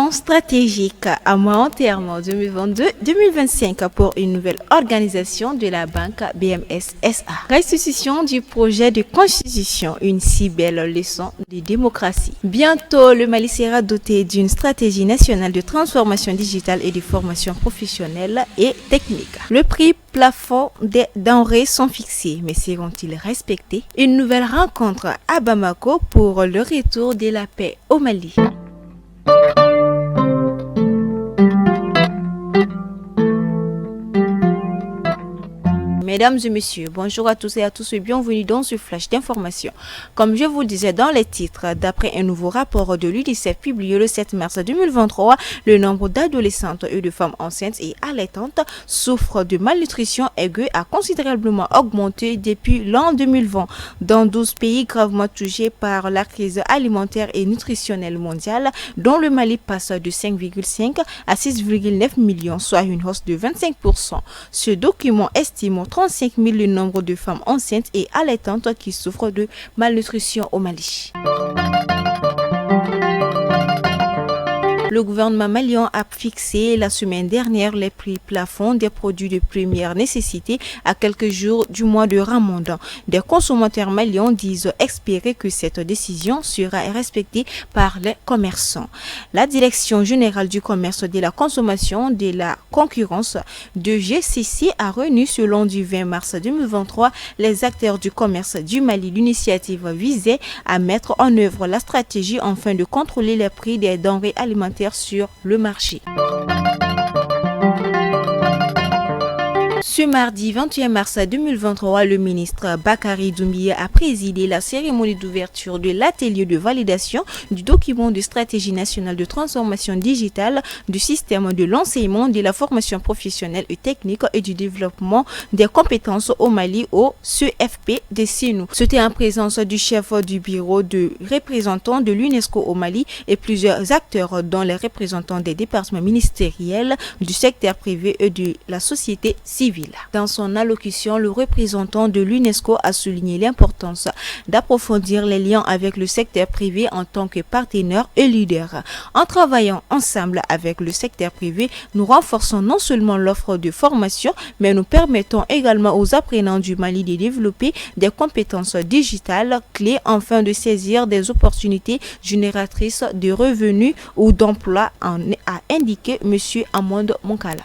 Vision stratégique à moyen terme 2022-2025 pour une nouvelle organisation de la banque BMS SA. Restitution du projet de constitution, une si belle leçon de démocratie. Bientôt, le Mali sera doté d'une stratégie nationale de transformation digitale et de formation professionnelle et technique. Le prix plafond des denrées sont fixés, mais seront-ils respectés? Une nouvelle rencontre à Bamako pour le retour de la paix au Mali. Mesdames et messieurs, bonjour à tous et à tous et bienvenue dans ce flash d'information. Comme je vous le disais dans les titres, d'après un nouveau rapport de l'UNICEF publié le 7 mars 2023, le nombre d'adolescentes et de femmes enceintes et allaitantes souffrent de malnutrition aiguë a considérablement augmenté depuis l'an 2020 dans 12 pays gravement touchés par la crise alimentaire et nutritionnelle mondiale, dont le Mali passe de 5,5 à 6,9 millions, soit une hausse de 25%. Ce document estime 35 000 le nombre de femmes enceintes et allaitantes qui souffrent de malnutrition au Mali. Le gouvernement malien a fixé la semaine dernière les prix plafonds des produits de première nécessité à quelques jours du mois de Ramadan. Des consommateurs maliens disent espérer que cette décision sera respectée par les commerçants. La Direction générale du commerce, de la consommation, de la concurrence de GCC a réuni ce lundi 20 mars 2023 les acteurs du commerce du Mali. L'initiative visait à mettre en œuvre la stratégie afin de contrôler les prix des denrées alimentaires sur le marché. Ce mardi 21 mars 2023, le ministre Bakary Doumbia a présidé la cérémonie d'ouverture de l'atelier de validation du document de stratégie nationale de transformation digitale du système de l'enseignement, de la formation professionnelle et technique et du développement des compétences au Mali, au CFP de Sinou. C'était en présence du chef du bureau de représentants de l'UNESCO au Mali et plusieurs acteurs, dont les représentants des départements ministériels, du secteur privé et de la société civile. Dans son allocution, le représentant de l'UNESCO a souligné l'importance d'approfondir les liens avec le secteur privé en tant que partenaire et leader. En travaillant ensemble avec le secteur privé, nous renforçons non seulement l'offre de formation, mais nous permettons également aux apprenants du Mali de développer des compétences digitales clés afin de saisir des opportunités génératrices de revenus ou d'emplois, a indiqué M. Amand Monkala.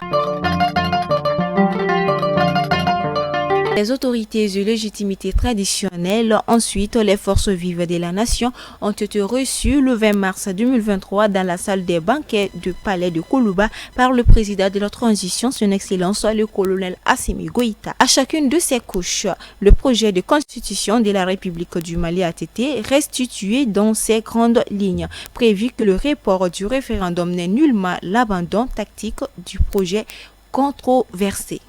Les autorités et légitimités traditionnelles, ensuite les forces vives de la nation, ont été reçues le 20 mars 2023 dans la salle des banquets du palais de Koulouba par le président de la transition, son excellence le colonel Assimi Goïta. À chacune de ces couches, le projet de constitution de la République du Mali a été restitué dans ses grandes lignes, prévu que le report du référendum n'est nullement l'abandon tactique du projet controversé.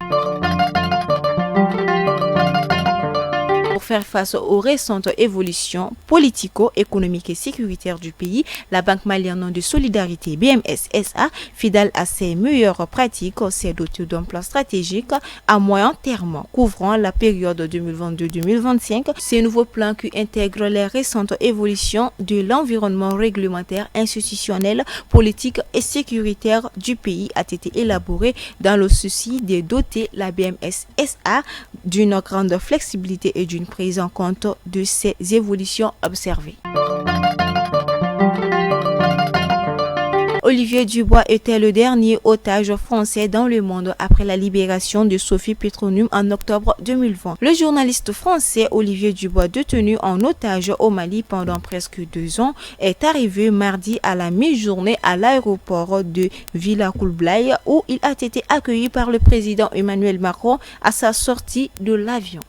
Pour faire face aux récentes évolutions politico-économiques et sécuritaires du pays, la Banque malienne de solidarité BMS SA, fidèle à ses meilleures pratiques, s'est dotée d'un plan stratégique à moyen terme couvrant la période 2022-2025. Ce nouveau plan qui intègre les récentes évolutions de l'environnement réglementaire, institutionnel, politique et sécuritaire du pays a été élaboré dans le souci de doter la BMS SA d'une grande flexibilité et d'une prise en compte de ces évolutions observées. Olivier Dubois était le dernier otage français dans le monde après la libération de Sophie Petroneum en octobre 2020. Le journaliste français Olivier Dubois, détenu en otage au Mali pendant presque 2 ans, est arrivé mardi à la mi-journée à l'aéroport de Villa-Koulblaï où il a été accueilli par le président Emmanuel Macron à sa sortie de l'avion.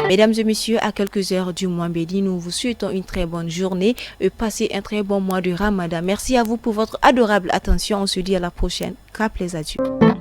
Mesdames et messieurs, à quelques heures du mois béni, nous vous souhaitons une très bonne journée et passez un très bon mois de Ramadan. Merci à vous pour votre adorable attention. On se dit à la prochaine. Qu'à plaisir à Dieu.